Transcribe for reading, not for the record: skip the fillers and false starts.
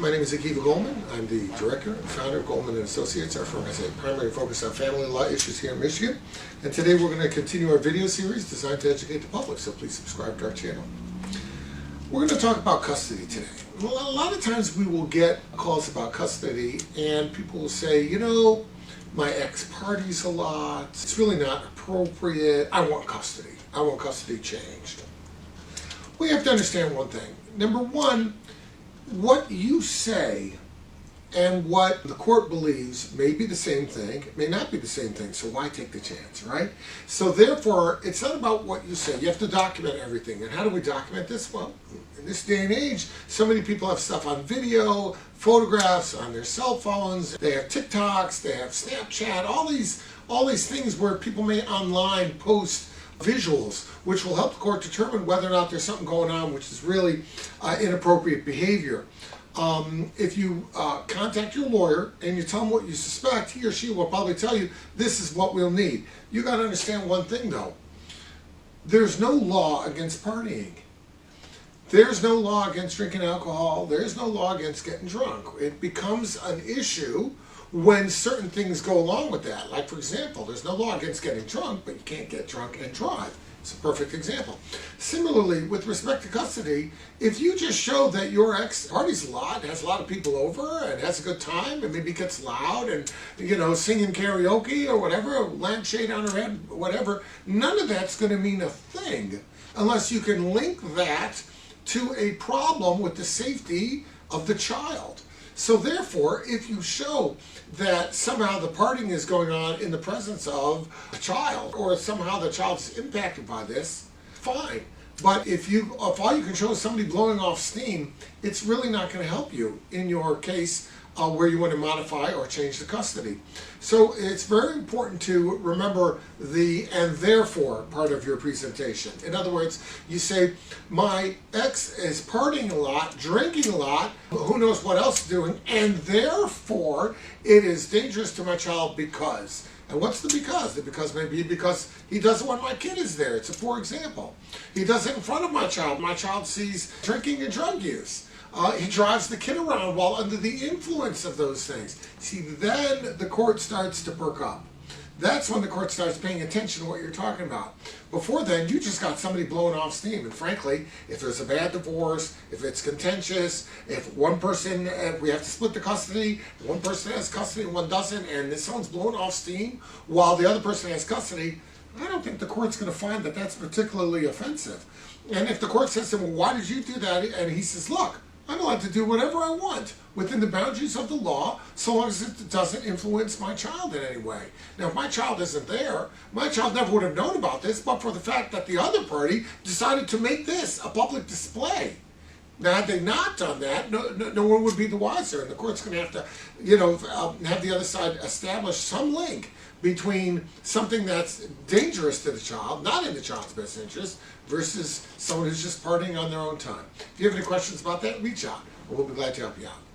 My name is Goldman. I'm the director and founder of Goldman & Associates. Our firm has a primary focus on family law issues here in Michigan. And today we're going to continue our video series designed to educate the public, so please subscribe to our channel. We're going to talk about custody today. Well, a lot of times we will get calls about custody and people will say, you know, my ex parties a lot, it's really not appropriate, I want custody. I want custody changed. We have to understand one thing. Number one, what you say and what the court believes may be the same thing, it may not be the same thing, so why take the chance, right? So therefore, it's not about what you say. You have to document everything. And how do we document this? Well, in this day and age, so many people have stuff on video, photographs on their cell phones, they have TikToks, they have Snapchat, all these things where people may online post visuals, which will help the court determine whether or not there's something going on which is really inappropriate behavior. If you contact your lawyer and you tell him what you suspect, he or she will probably tell you, this is what we'll need. You got to understand one thing though. There's no law against partying. There's no law against drinking alcohol. There's no law against getting drunk. It becomes an issue when certain things go along with that. Like, for example, there's no law against getting drunk, but you can't get drunk and drive. It's a perfect example. Similarly, with respect to custody, if you just show that your ex parties a lot, has a lot of people over, and has a good time, and maybe gets loud, and, you know, singing karaoke or whatever, a lampshade on her head, whatever, none of that's going to mean a thing unless you can link that to a problem with the safety of the child. So therefore, if you show that somehow the partying is going on in the presence of a child, or somehow the child is impacted by this, fine. But if all you can show is somebody blowing off steam, it's really not going to help you in your case where you want to modify or change the custody. So it's very important to remember the and therefore part of your presentation. In other words, you say, my ex is partying a lot, drinking a lot, who knows what else doing, and therefore it is dangerous to my child because. And what's the because? The because may be because he doesn't want my kid is there. It's a poor example. He does it in front of my child. My child sees drinking and drug use. He drives the kid around while under the influence of those things. See, then the court starts to perk up. That's when the court starts paying attention to what you're talking about. Before then, you just got somebody blowing off steam. And frankly, if there's a bad divorce, if it's contentious, if one person, we have to split the custody, one person has custody and one doesn't, and someone's blowing off steam while the other person has custody, I don't think the court's going to find that that's particularly offensive. And if the court says to him, well, why did you do that? And he says, look, I'm allowed to do whatever I want within the boundaries of the law, so long as it doesn't influence my child in any way. Now, if my child isn't there, my child never would have known about this, but for the fact that the other party decided to make this a public display. Now, had they not done that, no one would be the wiser, and the court's going to have to, you know, have the other side establish some link between something that's dangerous to the child, not in the child's best interest, versus someone who's just partying on their own time. If you have any questions about that, reach out, and we'll be glad to help you out.